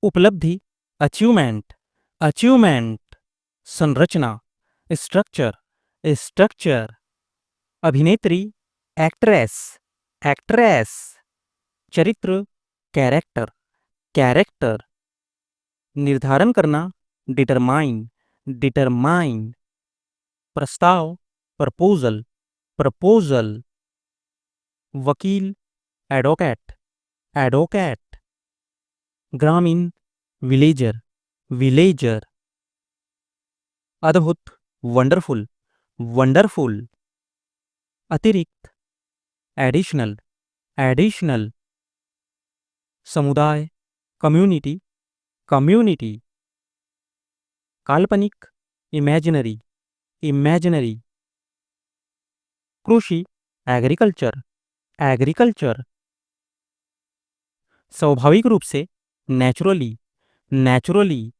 उपलब्धि, achievement, achievement. संरचना, structure, structure. अभिनेत्री, एक्ट्रेस, एक्ट्रेस। चरित्र, कैरेक्टर, कैरेक्टर। निर्धारण करना, डिटरमाइन, डिटरमाइन। प्रस्ताव, प्रपोजल, प्रपोजल। वकील, एडवोकेट, एडवोकेट। ग्रामीण, विलेजर, विलेजर। अद्भुत, वंडरफुल, वंडरफुल। अतिरिक्त, एडिशनल, एडिशनल। समुदाय, कम्युनिटी, कम्युनिटी। काल्पनिक, इमेजिनरी, इमेजिनरी। कृषि, एग्रीकल्चर, एग्रीकल्चर। स्वाभाविक रूप से, नेचुरली, नेचुरली।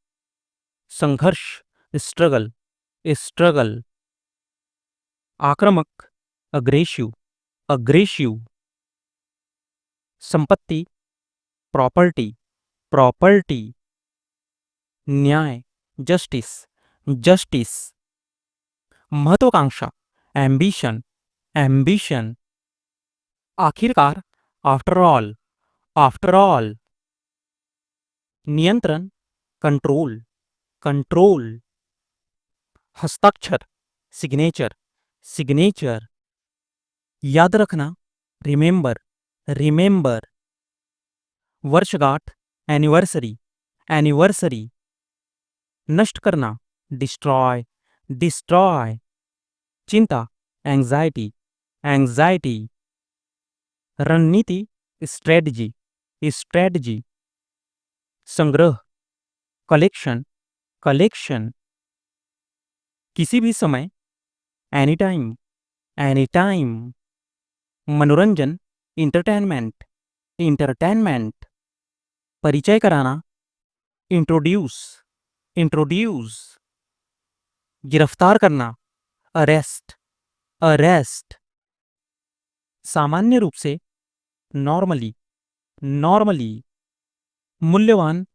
संघर्ष, स्ट्रगल, स्ट्रगल। आक्रामक, अग्रेसिव, अग्रेसिव। संपत्ति, प्रॉपर्टी, प्रॉपर्टी। न्याय, जस्टिस, जस्टिस। महत्वाकांक्षा, एम्बिशन, एम्बिशन। आखिरकार, आफ्टर ऑल, आफ्टर ऑल। नियंत्रण, कंट्रोल, कंट्रोल। हस्ताक्षर, सिग्नेचर, सिग्नेचर। याद रखना, रिमेंबर, रिमेंबर। वर्षगांठ, एनिवर्सरी, एनिवर्सरी। नष्ट करना, डिस्ट्रॉय, डिस्ट्रॉय। चिंता, एंजाइटी, एंजाइटी। रणनीति, स्ट्रेटजी, स्ट्रेटजी। संग्रह, कलेक्शन, कलेक्शन। किसी भी समय, एनी टाइम, एनी टाइम। मनोरंजन, इंटरटेनमेंट, इंटरटेनमेंट। परिचय कराना, इंट्रोड्यूस, इंट्रोड्यूस। गिरफ्तार करना, अरेस्ट, अरेस्ट। सामान्य रूप से, नॉर्मली, नॉर्मली। मूल्यवान,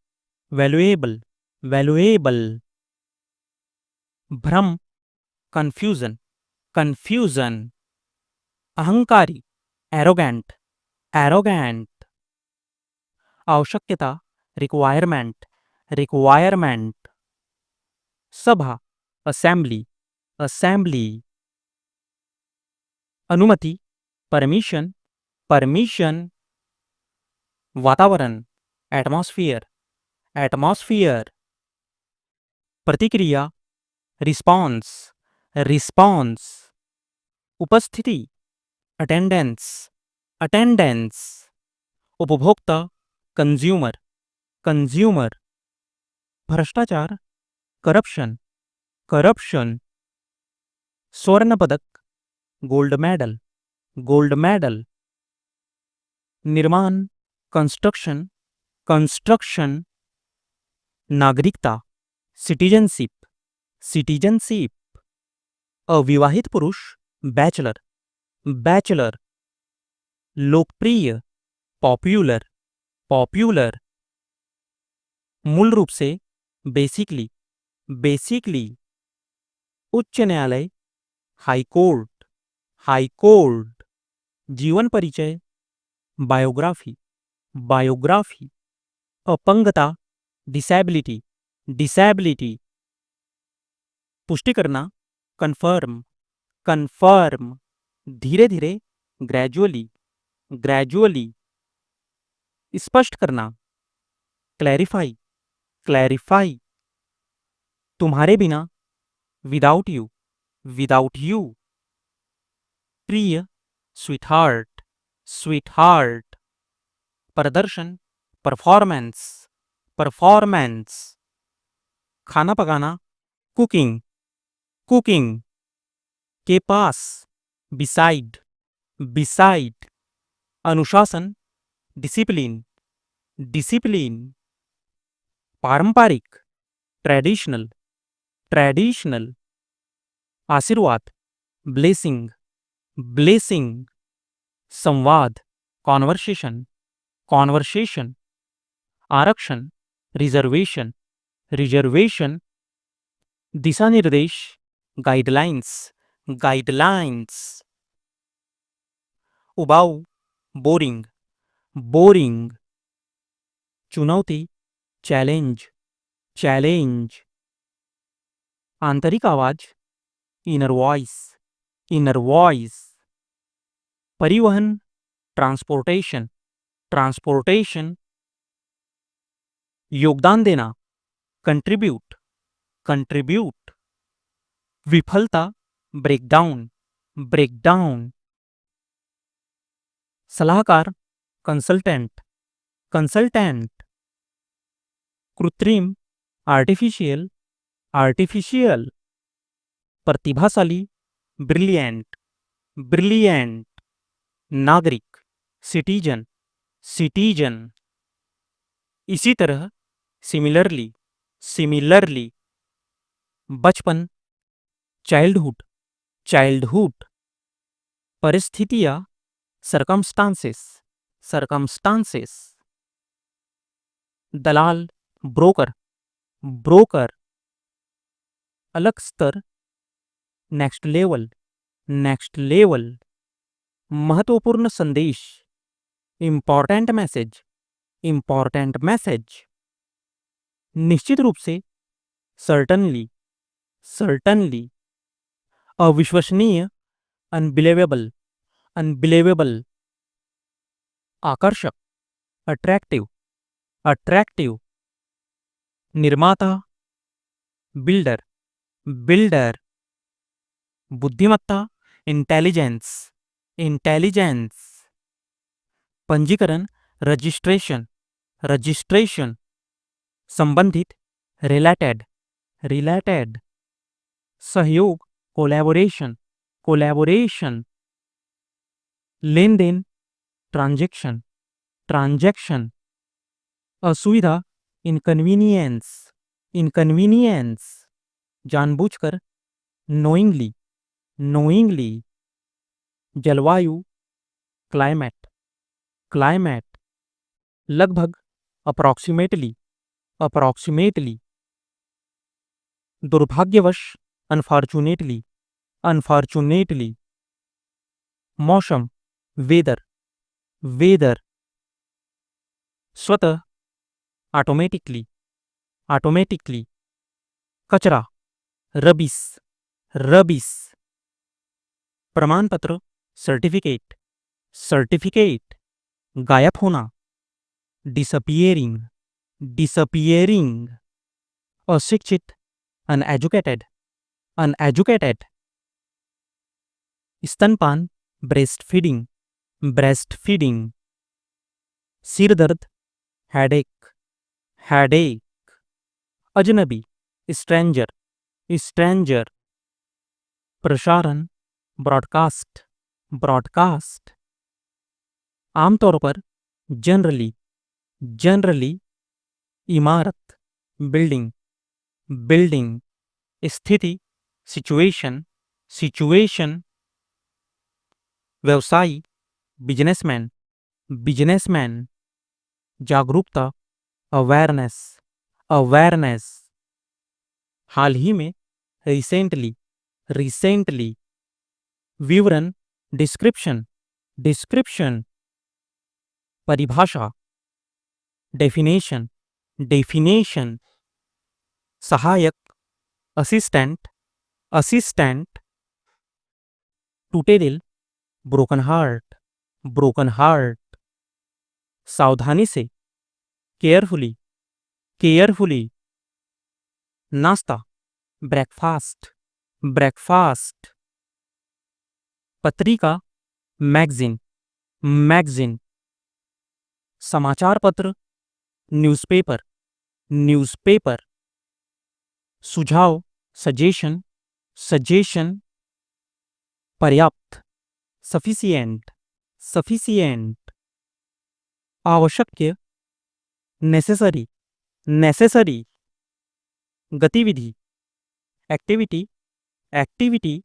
वैल्यूएबल, वैल्यूएबल। भ्रम, कंफ्यूजन, कंफ्यूजन। अहंकारी, एरोगेंट, एरोगेंट। आवश्यकता, रिक्वायरमेंट, रिक्वायरमेंट। सभा, असेंबली, असेंबली। अनुमति, परमिशन, परमिशन। वातावरण, एटमॉस्फियर, एटमॉस्फियर। प्रतिक्रिया, रिस्पॉन्स, रिस्पॉन्स। उपस्थिति, अटेंडेंस, अटेंडेंस। उपभोक्ता, कंज्यूमर, कंज्यूमर। भ्रष्टाचार, करप्शन, करप्शन। स्वर्ण पदक, गोल्ड मेडल, गोल्ड मेडल। निर्माण, कंस्ट्रक्शन, कंस्ट्रक्शन। नागरिकता, सिटीजनशिप, सिटीजनशिप। अविवाहित पुरुष, बैचलर, बैचलर। लोकप्रिय, पॉपुलर, पॉपुलर। मूल रूप से, बेसिकली, बेसिकली। उच्च न्यायालय, हाई कोर्ट, हाई कोर्ट। जीवन परिचय, बायोग्राफी, बायोग्राफी। अपंगता, डिसैबिलिटी, डिसैबिलिटी। पुष्टि करना, कन्फर्म, कन्फर्म। धीरे धीरे, ग्रेजुअली, ग्रेजुअली। स्पष्ट करना, क्लैरिफाई, क्लैरिफाई। तुम्हारे बिना, विदाउट यू, विदाउट यू। प्रिय, स्वीटहार्ट, स्वीटहार्ट। प्रदर्शन, परफॉर्मेंस, परफॉर्मेंस। खाना पकाना, कुकिंग, कुकिंग। के पास, बिसाइड, बिसाइड। अनुशासन, डिसिप्लिन, डिसिप्लिन। पारंपरिक, ट्रेडिशनल, ट्रेडिशनल। आशीर्वाद, ब्लेसिंग, ब्लेसिंग। संवाद, कॉन्वर्सेशन, कॉन्वर्सेशन। आरक्षण, रिजर्वेशन, रिजर्वेशन, दिशा निर्देश, गाइडलाइंस, गाइडलाइंस, उबाऊ, बोरिंग, बोरिंग, चुनौती, चैलेंज, चैलेंज, आंतरिक आवाज, इनर वॉइस, इनर वॉइस, परिवहन, ट्रांसपोर्टेशन, ट्रांसपोर्टेशन, योगदान देना, कंट्रीब्यूट, कंट्रीब्यूट, विफलता, ब्रेकडाउन, ब्रेकडाउन, सलाहकार, कंसल्टेंट, कंसल्टेंट, कृत्रिम, आर्टिफिशियल, आर्टिफिशियल, प्रतिभाशाली, ब्रिलियंट, ब्रिलियंट, नागरिक, सिटीजन, सिटीजन, इसी तरह, सिमिलरली, सिमिलरली, बचपन, चाइल्डहुड, चाइल्डहुड, परिस्थितियां, सर्कमस्टांसेस, सर्कमस्टांसेस, दलाल, ब्रोकर, ब्रोकर, अलग स्तर, नेक्स्ट लेवल, नेक्स्ट लेवल, महत्वपूर्ण संदेश, इंपॉर्टेंट मैसेज, इंपॉर्टेंट मैसेज, निश्चित रूप से, सर्टनली, सर्टनली, अविश्वसनीय, अनबिलीवेबल, अनबिलीवेबल, आकर्षक, अट्रैक्टिव, अट्रैक्टिव, निर्माता, बिल्डर, बिल्डर, बुद्धिमत्ता, इंटेलिजेंस, इंटेलिजेंस, पंजीकरण, रजिस्ट्रेशन, रजिस्ट्रेशन, संबंधित, रिलेटेड, रिलेटेड, सहयोग, कोलैबोरेशन, कोलैबोरेशन, लेन देन, ट्रांजैक्शन, ट्रांजैक्शन, असुविधा, इनकन्वीनियंस, इनकन्वीनियंस, जानबूझकर, नोइंगली, नोइंगली, जलवायु, क्लाइमेट, क्लाइमेट, लगभग, अप्रॉक्सीमेटली, अप्रॉक्सीमेटली, दुर्भाग्यवश, अनफॉर्चुनेटली, अनफॉर्चुनेटली, मौसम, वेदर, वेदर, स्वतः, ऑटोमेटिकली, ऑटोमेटिकली, कचरा, रबिस, रबिस, प्रमाणपत्र, सर्टिफिकेट, सर्टिफिकेट, गायब होना, डिसअपियरिंग, डिसअपियरिंग, अशिक्षित, अनएजुकेटेड, अनएजुकेटेड, स्तनपान, ब्रेस्ट फीडिंग, ब्रेस्ट फीडिंग, सिर दर्द, हेडेक, हेडेक, अजनबी, स्ट्रेंजर, स्ट्रेंजर, प्रसारण, ब्रॉडकास्ट, ब्रॉडकास्ट, आमतौर पर, जनरली, जनरली, इमारत, बिल्डिंग, बिल्डिंग, स्थिति, सिचुएशन, सिचुएशन, व्यवसायी, बिजनेसमैन, बिजनेसमैन, जागरूकता, अवेयरनेस, अवेयरनेस, हाल ही में, रिसेंटली, रिसेंटली, विवरण, डिस्क्रिप्शन, डिस्क्रिप्शन, परिभाषा, डेफिनेशन, डेफिनेशन, सहायक, असिस्टेंट, असिस्टेंट, टूटे दिल, ब्रोकन हार्ट, ब्रोकन हार्ट, सावधानी से, केयरफुली, केयरफुली, नाश्ता, ब्रेकफास्ट, ब्रेकफास्ट, पत्रिका, मैगजीन, मैगजीन, समाचार पत्र, न्यूज़पेपर, न्यूज़पेपर, सुझाव, सजेशन, सजेशन, पर्याप्त, सफिशिएंट, सफिशिएंट, आवश्यक, नेसेसरी, नेसेसरी, गतिविधि, एक्टिविटी, एक्टिविटी,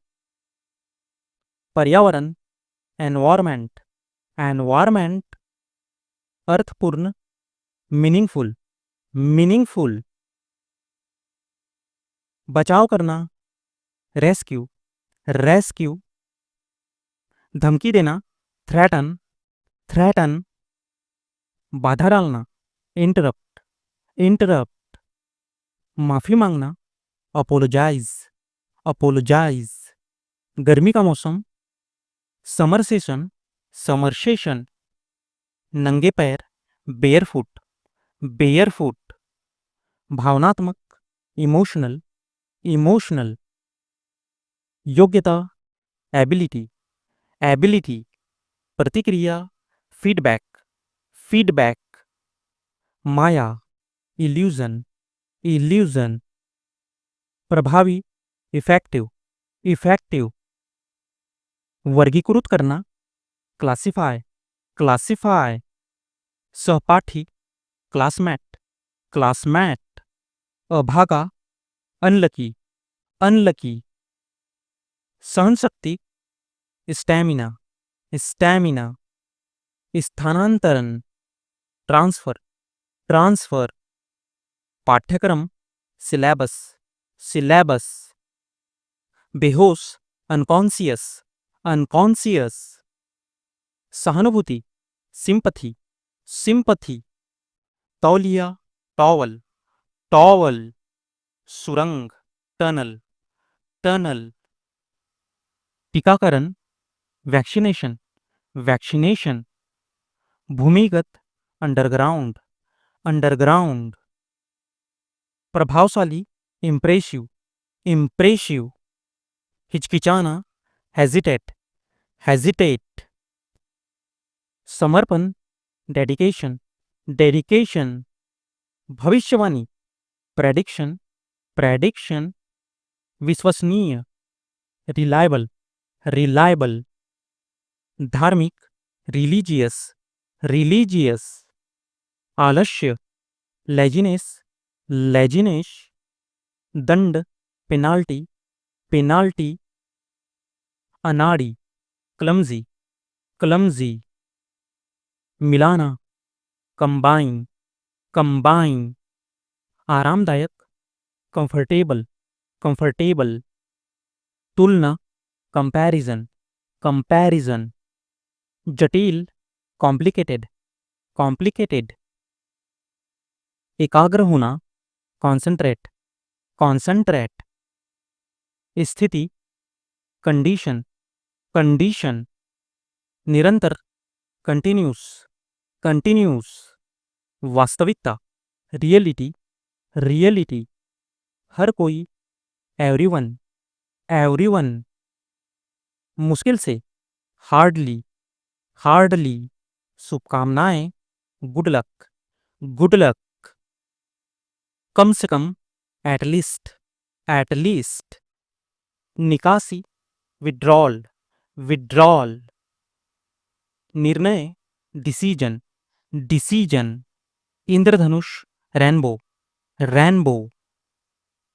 पर्यावरण, एनवायरमेंट, एनवायरमेंट, अर्थपूर्ण, मीनिंगफुल, मीनिंगफुल, बचाव करना, रेस्क्यू, रेस्क्यू, धमकी देना, थ्रेटन, थ्रेटन, बाधा डालना, इंटरप्ट, इंटरप्ट, माफी मांगना, अपोलोजाइज, अपोलोजाइज, गर्मी का मौसम, समर सेशन, समर सेशन, नंगे पैर, बेयरफुट, बेयरफुट, भावनात्मक, इमोशनल, इमोशनल, योग्यता, एबिलिटी, एबिलिटी, प्रतिक्रिया, फीडबैक, फीडबैक, माया, इल्यूजन, इल्यूजन, प्रभावी, इफेक्टिव, इफेक्टिव, वर्गीकृत करना, क्लासिफाई, क्लासिफाई, सहपाठी, क्लासमेट, क्लासमेट, अभागा, अनलकी, अनलकी, सहनशक्ति, स्टैमिना, स्टैमिना, स्थानांतरण, ट्रांसफर, ट्रांसफर, पाठ्यक्रम, सिलेबस, सिलेबस, बेहोश, अनकॉन्शियस, अनकॉन्शियस, सहानुभूति, सिंपथी, सिंपथी, तौलिया, टॉवल, टॉवल, सुरंग, टनल, टनल, टीकाकरण, वैक्सीनेशन, वैक्सीनेशन, भूमिगत, अंडरग्राउंड, अंडरग्राउंड, प्रभावशाली, इम्प्रेसिव, इम्प्रेसिव, हिचकिचाना, हेजिटेट, हेजिटेट, समर्पण, डेडिकेशन, डेडिकेशन, भविष्यवाणी, प्रेडिक्शन, प्रेडिक्शन, विश्वसनीय, रिलायबल, रिलायबल, धार्मिक, रिलीजियस, रिलीजियस, आलस्य, लेजिनेस, लेजिनेश, दंड, पेनाल्टी, पेनाल्टी, अनाड़ी, क्लमजी, क्लमजी, मिलाना, कंबाइन, कंबाइन, आरामदायक, कंफर्टेबल, कंफर्टेबल, तुलना, कंपैरिजन, कंपैरिजन, जटिल, कॉम्प्लिकेटेड, कॉम्प्लिकेटेड, एकाग्र होना, कॉन्सेंट्रेट, कॉन्सेंट्रेट, स्थिति, कंडीशन, कंडीशन, निरंतर, कंटिन्यूस, कंटिन्यूस, वास्तविकता, रियलिटी, रियलिटी, हर कोई, एवरीवन, एवरीवन, मुश्किल से, हार्डली, हार्डली, शुभकामनाएं, गुड लक, गुड लक, कम से कम, एटलीस्ट, एटलीस्ट, निकासी, विड्रॉल, विड्रॉल, निर्णय, डिसीजन, डिसीजन, इंद्रधनुष, रेनबो, रेनबो,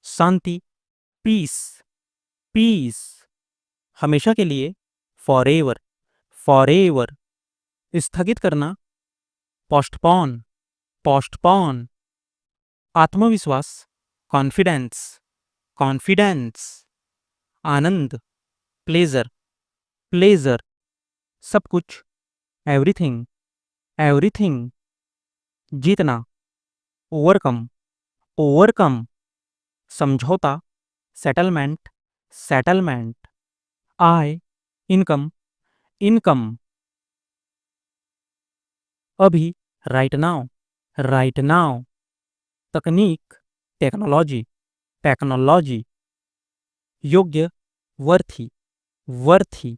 शांति, पीस, पीस, हमेशा के लिए, फॉरएवर, फॉरएवर, स्थगित करना, पोस्टपोन, पोस्टपोन, आत्मविश्वास, कॉन्फिडेंस, कॉन्फिडेंस, आनंद, प्लेजर, प्लेजर, सब कुछ, एवरीथिंग, एवरीथिंग, जीतना, ओवरकम, ओवरकम, समझौता, सेटलमेंट, सेटलमेंट, आय, इनकम, इनकम, अभी, राइट नाउ, राइट नाउ, तकनीक, टेक्नोलॉजी, टेक्नोलॉजी, योग्य, वर्थी, वर्थी,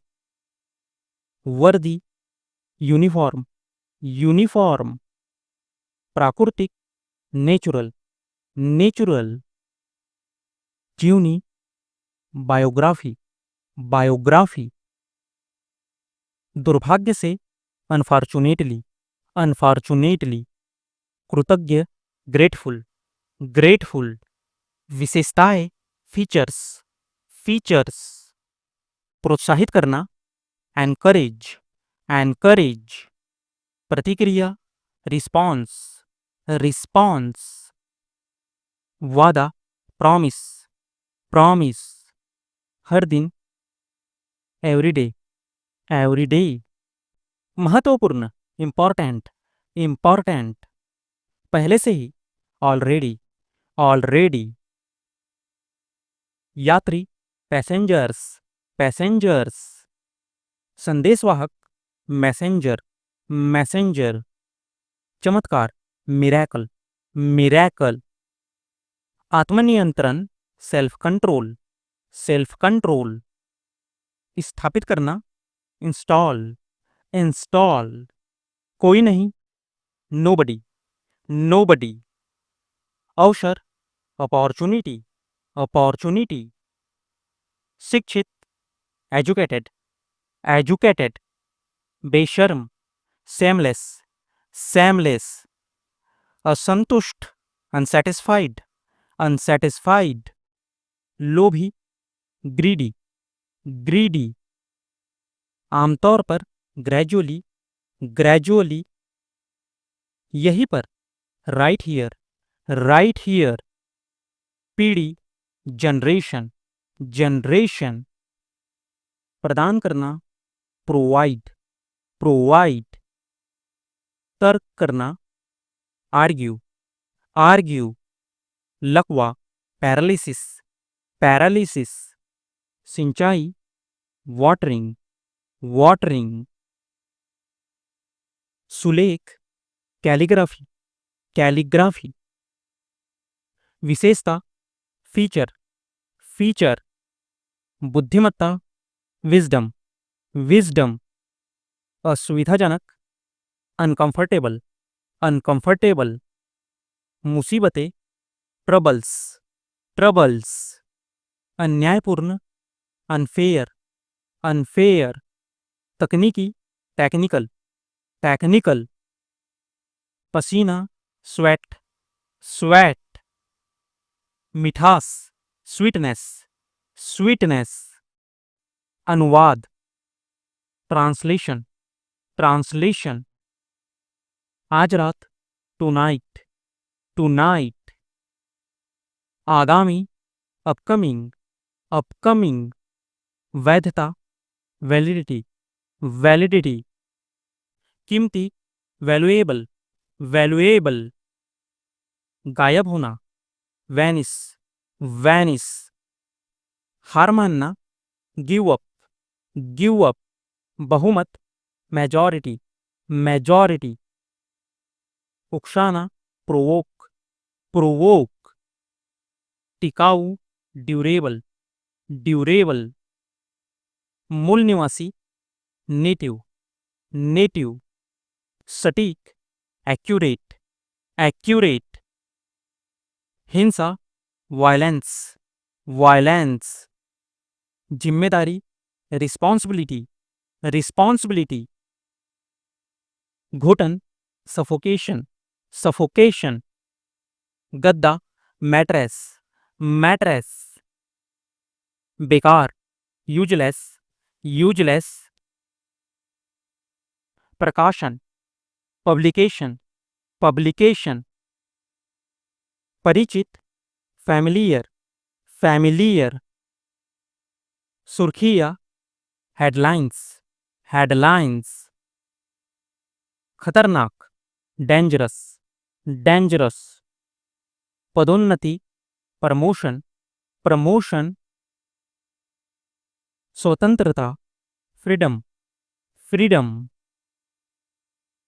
वर्दी, यूनिफॉर्म, यूनिफॉर्म, प्राकृतिक, नेचुरल, नेचुरल, जीवनी, बायोग्राफी, बायोग्राफी, दुर्भाग्य से, अनफॉर्चुनेटली, अनफॉर्चुनेटली, कृतज्ञ, ग्रेटफुल, ग्रेटफुल, विशेषताएं, फीचर्स, फीचर्स, प्रोत्साहित करना, एनकरेज, एनकरेज, प्रतिक्रिया, रिस्पॉन्स, रिस्पॉन्स, वादा, प्रॉमिस, प्रॉमिस, हर दिन, एवरीडे, एवरीडे, महत्वपूर्ण, इम्पॉर्टेंट, इम्पॉर्टेंट, पहले से ही, ऑलरेडी, ऑलरेडी, यात्री, पैसेंजर्स, पैसेंजर्स, संदेशवाहक, मैसेंजर, मैसेंजर, चमत्कार, मिरेकल, मिरेकल, आत्मनियंत्रण, सेल्फ कंट्रोल, सेल्फ कंट्रोल, स्थापित करना, इंस्टॉल, इंस्टॉल, कोई नहीं, नोबडी, नोबडी, अवसर, अपॉर्चुनिटी, अपॉर्चुनिटी, शिक्षित, एजुकेटेड, एजुकेटेड, बेशर्म, सेमलेस, सेमलेस, असंतुष्ट, अनसेटिस्फाइड, अनसेटिस्फाइड, लोभी, ग्रीडी, ग्रीडी, आमतौर पर, ग्रेजुअली, ग्रेजुअली, यहीं पर, राइट हियर, राइट हियर, पीढ़ी, जनरेशन, जनरेशन, प्रदान करना, प्रोवाइड, प्रोवाइड, तर्क करना, आर्ग्यू, आर्ग्यू, लकवा, पैरालिसिस, पैरालिसिस, सिंचाई, वाटरिंग, वाटरिंग, सुलेख, कैलीग्राफी, कैलीग्राफी, विशेषता, फीचर, फीचर, बुद्धिमत्ता, विजडम, विजडम, असुविधाजनक, अनकंफर्टेबल, अनकंफर्टेबल, मुसीबतें, ट्रबल्स, ट्रबल्स, अन्यायपूर्ण, अनफेयर, अनफेयर, तकनीकी, टेक्निकल, टेक्निकल, पसीना, स्वेट, स्वेट, मिठास, स्वीटनेस, स्वीटनेस, अनुवाद, ट्रांसलेशन, ट्रांसलेशन, आज रात, टुनाइट, टुनाइट, आगामी, अपकमिंग, अपकमिंग, वैधता, वैलिडिटी, वैलिडिटी, कीमती, वैल्यूएबल, वैल्यूएबल, गायब होना, वैनिस, वैनिस, हार मानना, गिव अप, गिव अप, बहुमत, मेजॉरिटी, मेजॉरिटी, उकसाना, प्रोवोक, प्रोवोक, टिकाऊ, ड्यूरेबल, ड्यूरेबल, मूल निवासी, नेटिव, नेटिव, सटीक, एक्यूरेट, एक्यूरेट, हिंसा, वायलेंस, वायलेंस, जिम्मेदारी, रिस्पॉन्सिबिलिटी, रिस्पॉन्सिबिलिटी, घुटन, सफोकेशन, सफोकेशन, गद्दा, मैट्रेस, मैट्रेस, बेकार, यूजलेस, यूजलेस, प्रकाशन, पब्लिकेशन, पब्लिकेशन, परिचित, फैमिलियर, फैमिलियर, सुर्खियाँ, हेडलाइंस, हेडलाइंस, खतरनाक, डेंजरस, डेंजरस, पदोन्नति, प्रमोशन, प्रमोशन, स्वतंत्रता, फ्रीडम, फ्रीडम,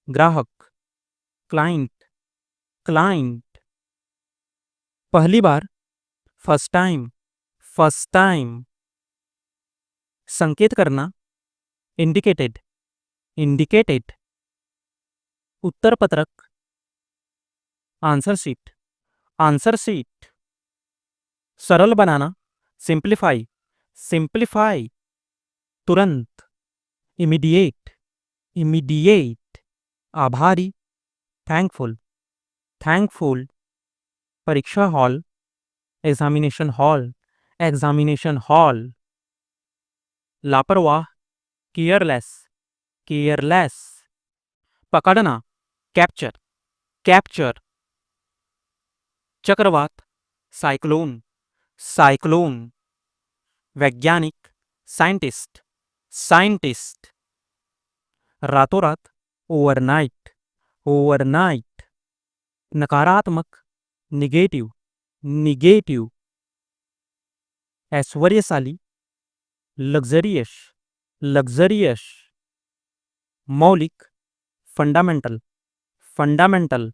ग्राहक, क्लाइंट, क्लाइंट, पहली बार, फर्स्ट टाइम, फर्स्ट टाइम, संकेत करना, इंडिकेटेड, इंडिकेटेड, उत्तर पत्रक, आंसर शीट, आंसर शीट, सरल बनाना, सिंप्लीफाई, सिंप्लीफाई, तुरंत, इमीडिएट, इमीडिएट, आभारी, थैंकफुल, थैंकफुल, परीक्षा hall, examination hall, examination hall, लापरवाह, केयरलेस, केयरलेस, पकड़ना, कैप्चर, कैप्चर, चक्रवात, साइक्लोन, साइक्लोन। वैज्ञानिक, साइंटिस्ट, साइंटिस्ट। रातों रात, ओवरनाइट, ओवरनाइट। नकारात्मक, निगेटिव, निगेटिव। ऐश्वर्यशाली, लग्जरियस, लग्जरियस। मौलिक, फंडामेंटल, फंडामेंटल।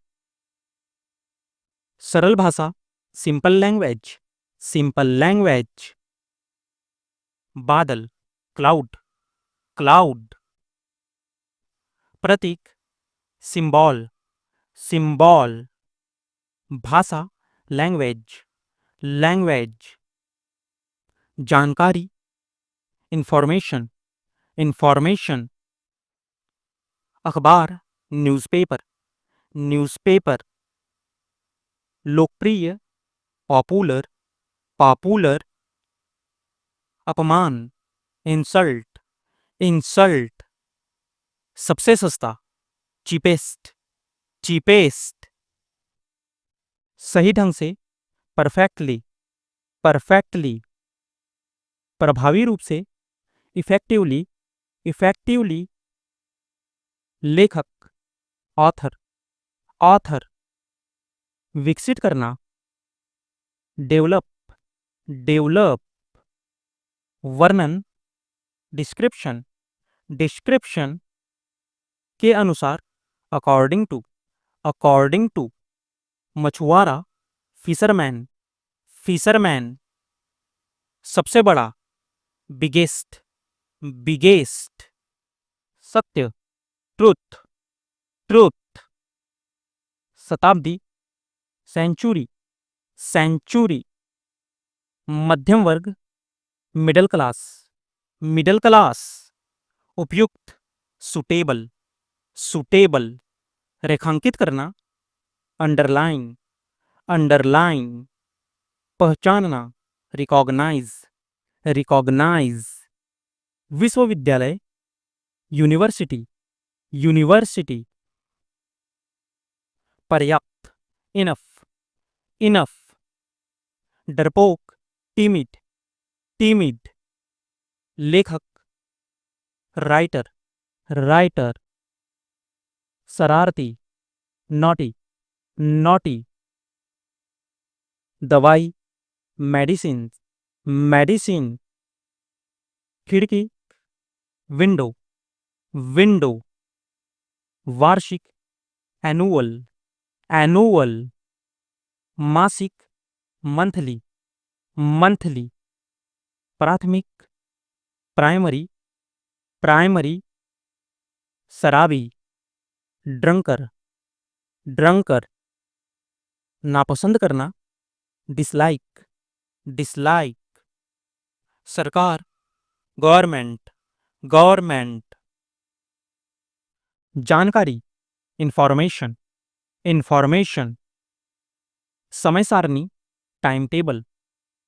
सरल भाषा, सिंपल लैंग्वेज, सिंपल लैंग्वेज। बादल, क्लाउड, क्लाउड। प्रतीक, सिंबल, सिंबल। भाषा, लैंग्वेज, लैंग्वेज। जानकारी, इंफॉर्मेशन, इंफॉर्मेशन। अखबार, न्यूज़पेपर, न्यूज़पेपर। लोकप्रिय, पॉपुलर, पॉपुलर। अपमान, इंसल्ट, इंसल्ट। सबसे सस्ता, चीपेस्ट, चीपेस्ट। सही ढंग से, परफेक्टली, परफेक्टली। प्रभावी रूप से, इफेक्टिवली, इफेक्टिवली। लेखक, ऑथर, ऑथर। विकसित करना, डेवलप, डेवलप। वर्णन, डिस्क्रिप्शन, डिस्क्रिप्शन। के अनुसार, अकॉर्डिंग टू, अकॉर्डिंग टू। मछुआरा, फिशरमैन, फिशरमैन। सबसे बड़ा, बिगेस्ट, बिगेस्ट। सत्य, ट्रुथ, ट्रुथ। शताब्दी, सेंचुरी, सेंचुरी। मध्यम वर्ग, मिडिल क्लास, मिडिल क्लास। उपयुक्त, सुटेबल, सुटेबल। रेखांकित करना, अंडरलाइन, अंडरलाइन। पहचानना, रिकॉग्नाइज, रिकॉग्नाइज। विश्वविद्यालय, यूनिवर्सिटी, यूनिवर्सिटी। पर्याप्त, इनफ, इनफ। डरपोक, टीमिड, टीमिड। लेखक, राइटर, राइटर। शरारती, नॉटी, नॉटी। दवाई, मेडिसिन, मेडिसिन। खिड़की, विंडो, विंडो। वार्षिक, एनुअल, एनुअल। मासिक, मंथली, मंथली। प्राथमिक, प्राइमरी, प्राइमरी। शराबी, ड्रंकर, ड्रंकर। नापसंद करना, डिसलाइक, डिसलाइक। सरकार, गवर्नमेंट, गवर्नमेंट। जानकारी, इंफॉर्मेशन, इंफॉर्मेशन। समय सारणी, टाइम टेबल,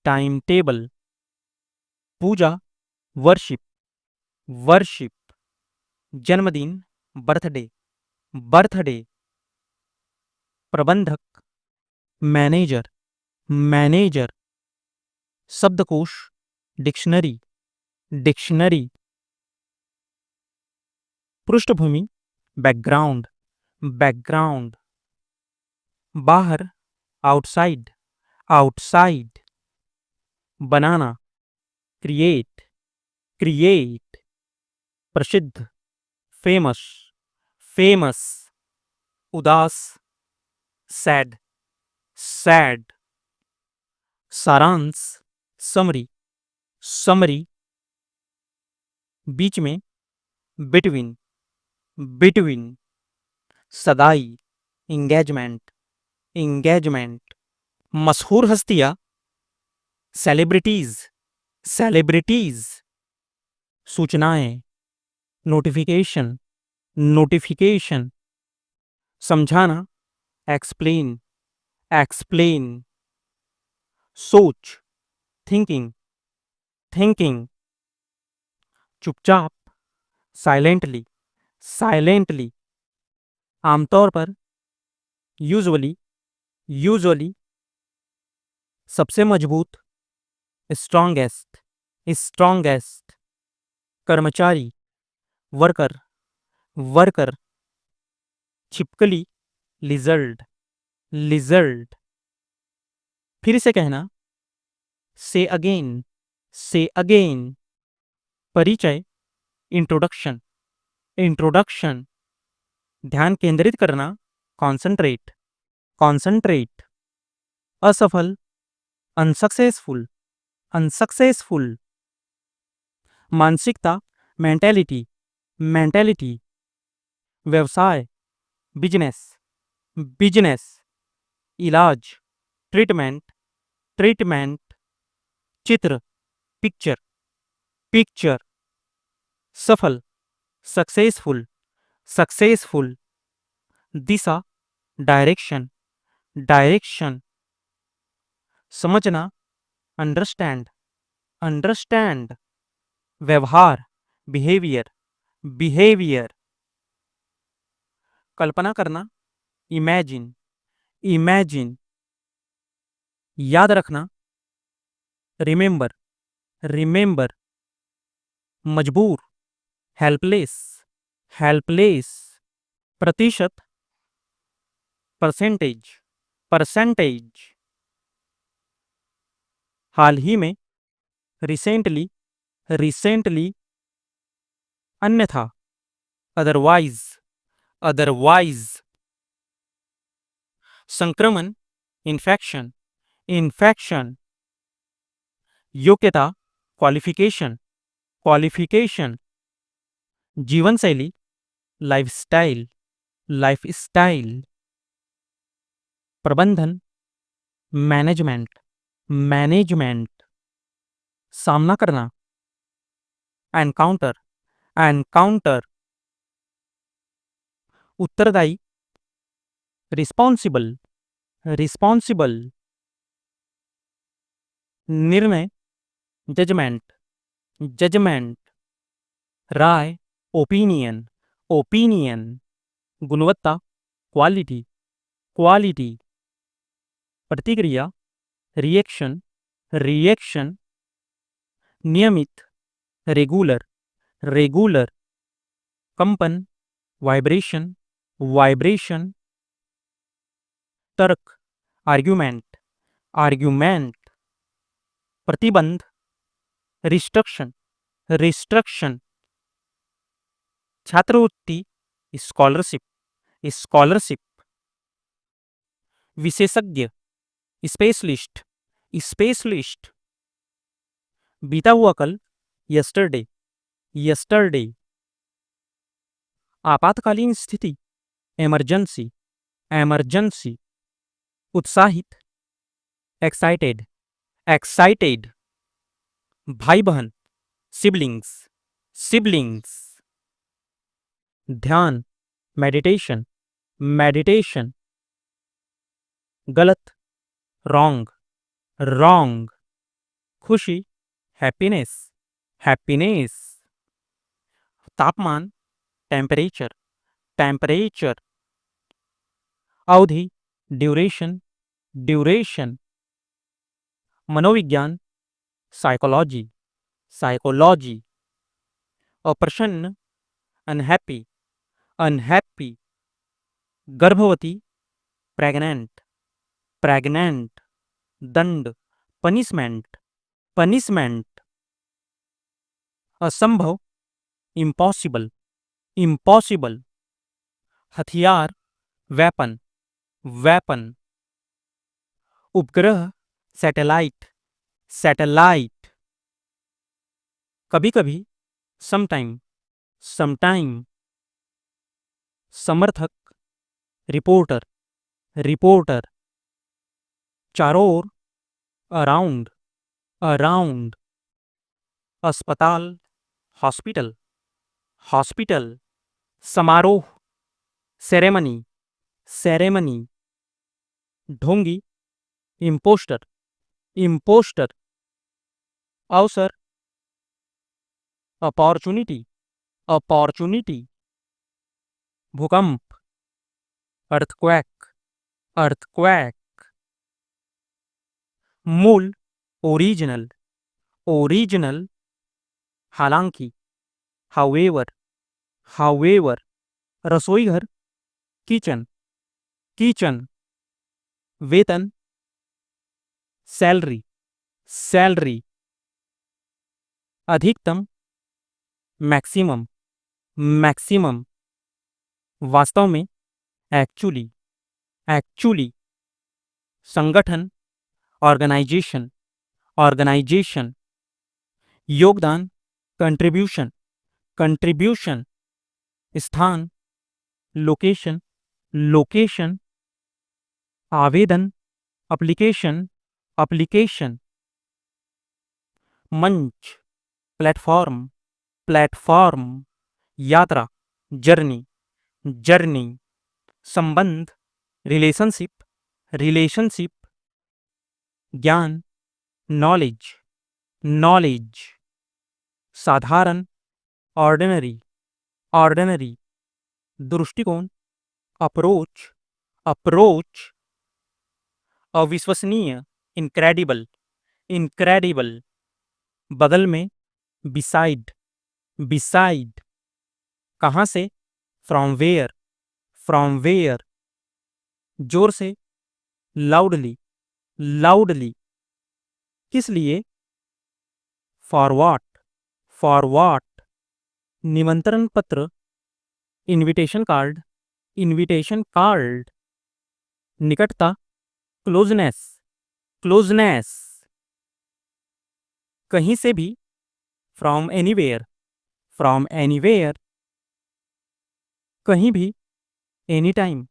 टाइम टेबल। पूजा, वर्शिप, वर्शिप। जन्मदिन, बर्थडे, बर्थडे। प्रबंधक, मैनेजर, मैनेजर। शब्दकोश, डिक्शनरी, डिक्शनरी। पृष्ठभूमि, बैकग्राउंड, बैकग्राउंड। बाहर, आउटसाइड, आउटसाइड। बनाना, क्रिएट, क्रिएट। प्रसिद्ध, फेमस, फेमस। उदास, सैड, सैड। सारांश, समरी, समरी। बीच में, बिटवीन, बिटवीन। सगाई, इंगेजमेंट, इंगेजमेंट। मशहूर हस्तियां, सेलिब्रिटीज, सेलिब्रिटीज। सूचनाएं, नोटिफिकेशन, नोटिफिकेशन। समझाना, एक्सप्लेन, एक्सप्लेन। सोच, थिंकिंग, थिंकिंग। चुपचाप, साइलेंटली, साइलेंटली। आमतौर पर, यूजुअली, यूजुअली। सबसे मजबूत, स्ट्रॉन्गेस्ट, स्ट्रॉन्गेस्ट। कर्मचारी, वर्कर, वर्कर। छिपकली, लिजर्ड, लिजर्ड। फिर से कहना, से अगेन, से अगेन। परिचय, इंट्रोडक्शन, इंट्रोडक्शन। ध्यान केंद्रित करना, कॉन्सेंट्रेट, कॉन्सेंट्रेट। असफल, अनसक्सेसफुल, अनसक्सेसफुल। मानसिकता, मेंटेलिटी, मेंटेलिटी। व्यवसाय, बिजनेस, बिजनेस। इलाज, ट्रीटमेंट, ट्रीटमेंट। चित्र, पिक्चर, पिक्चर। सफल, सक्सेसफुल, सक्सेसफुल। दिशा, डायरेक्शन, डायरेक्शन। समझना, अंडरस्टैंड, अंडरस्टैंड। व्यवहार, बिहेवियर, बिहेवियर। कल्पना करना, इमेजिन, इमेजिन। याद रखना, रिमेंबर, रिमेंबर। मजबूर, हेल्पलेस, हेल्पलेस। प्रतिशत, परसेंटेज, परसेंटेज। हाल ही में, रिसेंटली, रिसेंटली। अन्यथा, अदरवाइज, अदरवाइज। संक्रमण, इन्फेक्शन, इन्फेक्शन। योग्यता, क्वालिफिकेशन, क्वालिफिकेशन। जीवनशैली, लाइफस्टाइल, लाइफस्टाइल। प्रबंधन, मैनेजमेंट, मैनेजमेंट। सामना करना, एनकाउंटर, एनकाउंटर। उत्तरदायी, रिस्पॉन्सिबल, रिस्पॉन्सिबल। निर्णय, जजमेंट, जजमेंट। राय, ओपिनियन, ओपिनियन। गुणवत्ता, क्वालिटी, क्वालिटी। प्रतिक्रिया, रिएक्शन, रिएक्शन। नियमित, रेगुलर, रेगुलर। कंपन, वाइब्रेशन, वाइब्रेशन। तर्क, आर्ग्यूमेंट, आर्ग्यूमेंट। प्रतिबंध, रिस्ट्रक्शन, रिस्ट्रक्शन। छात्रवृत्ति, स्कॉलरशिप, स्कॉलरशिप। विशेषज्ञ, स्पेशलिस्ट, स्पेशलिस्ट। बीता हुआ कल, यस्टरडे, यस्टरडे। आपातकालीन स्थिति, इमरजेंसी, इमरजेंसी। उत्साहित, एक्साइटेड, एक्साइटेड। भाई बहन, सिबलिंग्स, सिबलिंग्स। ध्यान, मेडिटेशन, मेडिटेशन। गलत, रॉन्ग, रॉन्ग। खुशी, हैप्पीनेस, हैप्पीनेस। तापमान, टेम्परेचर, टेम्परेचर। अवधि, ड्यूरेशन, ड्यूरेशन। मनोविज्ञान, साइकोलॉजी, साइकोलॉजी। अप्रसन्न, अनहैप्पी, अनहैप्पी। गर्भवती, प्रेग्नेंट, प्रेग्नेंट। दंड, पनिशमेंट, पनिशमेंट। असंभव, इम्पॉसिबल, इम्पॉसिबल। हथियार, वेपन, वेपन। उपग्रह, सैटेलाइट, सैटेलाइट। कभी कभी, समटाइम, समटाइम। समर्थक, रिपोर्टर, रिपोर्टर। चारों ओर, अराउंड, अराउंड। अस्पताल, हॉस्पिटल, हॉस्पिटल। समारोह, सेरेमनी, सेरेमनी। ढोंगी, इम्पोस्टर, इम्पोस्टर। अवसर, अपॉर्चुनिटी, अपॉर्चुनिटी। भूकंप, अर्थक्वैक, अर्थक्वैक। मूल, ओरिजिनल, ओरिजिनल, हालांकि, हाउएवर, हाउएवर, रसोईघर, किचन, किचन, वेतन, सैलरी, सैलरी, अधिकतम, मैक्सिमम, मैक्सिमम, वास्तव में, एक्चुअली, एक्चुअली, संगठन, ऑर्गेनाइजेशन, ऑर्गेनाइजेशन, योगदान, कंट्रीब्यूशन, कंट्रीब्यूशन, स्थान, लोकेशन, लोकेशन, आवेदन, एप्लीकेशन, एप्लीकेशन, मंच, प्लेटफॉर्म, प्लेटफॉर्म, यात्रा, जर्नी, जर्नी, संबंध, रिलेशनशिप, रिलेशनशिप, ज्ञान, नॉलेज, नॉलेज, साधारण, ऑर्डिनरी, ऑर्डिनरी, दृष्टिकोण, अप्रोच, अप्रोच, अविश्वसनीय, इनक्रेडिबल, इनक्रेडिबल, बगल में, बिसाइड, बिसाइड, कहाँ से, फ्रॉम वेयर, फ्रॉम वेयर, जोर से, लाउडली, लाउडली, किस लिए, फॉर व्हाट, फॉर व्हाट, निमंत्रण पत्र, इनविटेशन कार्ड, इनविटेशन कार्ड, निकटता, क्लोजनेस, क्लोजनेस, कहीं से भी, फ्रॉम एनीवेयर, फ्रॉम एनीवेयर, कहीं भी, एनी टाइम,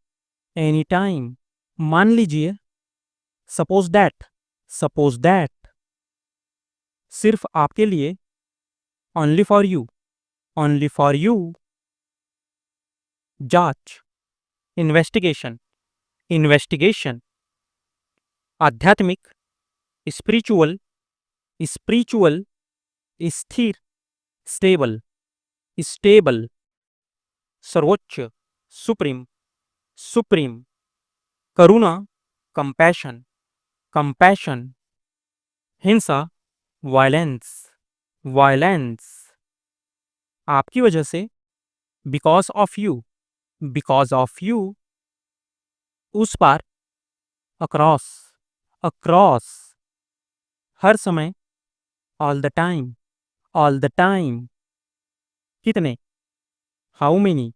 एनी टाइम, मान लीजिए, सपोज दैट, सपोज दैट, सिर्फ आपके लिए, only for you, only for you, जांच, इन्वेस्टिगेशन, इन्वेस्टिगेशन, आध्यात्मिक, स्पिरिचुअल, स्पिरिचुअल, स्थिर, स्टेबल, स्टेबल, सर्वोच्च, सुप्रीम, सुप्रीम, करुणा, कंपैशन, कंपैशन, हिंसा, वायलेंस, वायलेंस, आपकी वजह से, because of you, because of you, उस पार, अक्रॉस, अक्रॉस, हर समय, all the time, all the time, कितने, हाउ मेनी,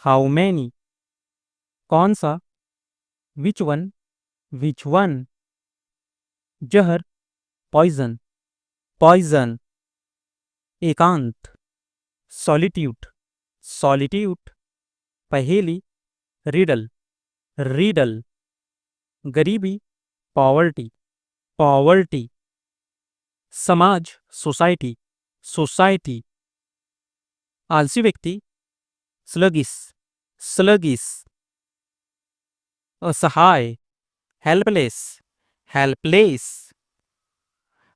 हाउ मैनी, कौन सा, विच वन, विच वन, जहर, पॉइजन, पॉइजन, एकांत, सॉलिट्यूड, सॉलिट्यूड, पहेली, रिडल, रिडल, गरीबी, पॉवर्टी, पॉवर्टी, समाज, सोसाइटी, सोसाइटी, आलसी व्यक्ति, स्लगिस, स्लगिस, असहाय, हेल्पलेस, हेल्पलेस,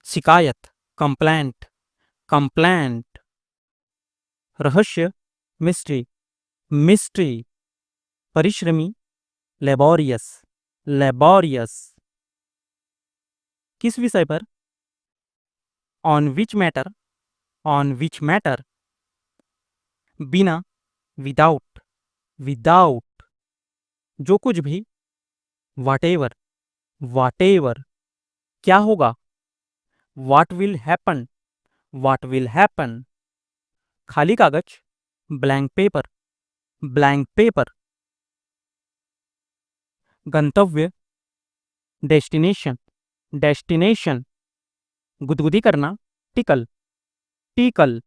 शिकायत, कंप्लेंट, कंप्लेंट, रहस्य, मिस्ट्री, मिस्ट्री, परिश्रमी, लेबोरियस, लेबोरियस, किस विषय पर, on which matter, on which matter, बिना, विदाउट, विदाउट, जो कुछ भी, व्हाटेवर, व्हाटेवर, क्या होगा, what will happen, what will happen, खाली कागज, ब्लैंक पेपर, ब्लैंक पेपर, गंतव्य, डेस्टिनेशन, डेस्टिनेशन, गुदगुदी करना, टिकल, टिकल,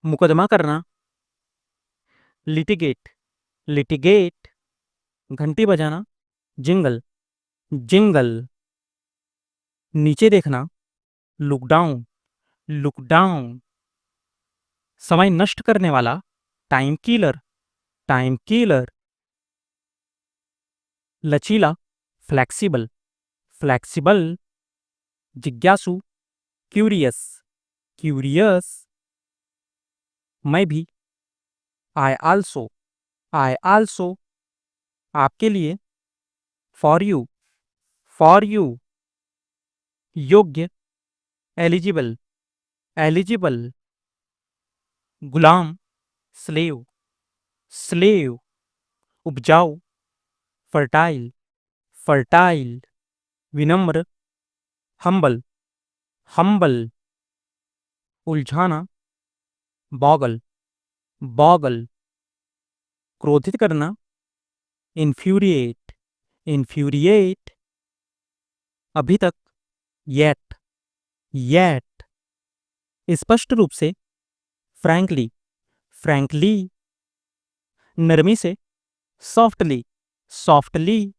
मुकदमा करना, लिटिगेट, लिटिगेट, घंटी बजाना, जिंगल, जिंगल, नीचे देखना, लुक डाउन, लुक डाउन, समय नष्ट करने वाला, टाइम किलर, टाइम किलर, लचीला, फ्लेक्सिबल, फ्लेक्सिबल, जिज्ञासु, क्यूरियस, क्यूरियस, मैं भी, आई आल्सो, आई आल्सो, आपके लिए, फॉर यू, फॉर यू, योग्य, एलिजिबल, एलिजिबल, गुलाम, स्लेव, स्लेव, उपजाऊ, फर्टाइल, फर्टाइल, विनम्र, हम्बल, हम्बल, उलझाना, बॉगल, बॉगल, क्रोधित करना, इन्फ्यूरिएट, इन्फ्यूरिएट, अभी तक, येट, येट, स्पष्ट रूप से, फ्रैंकली, फ्रैंकली, नरमी से, सॉफ्टली, सॉफ्टली,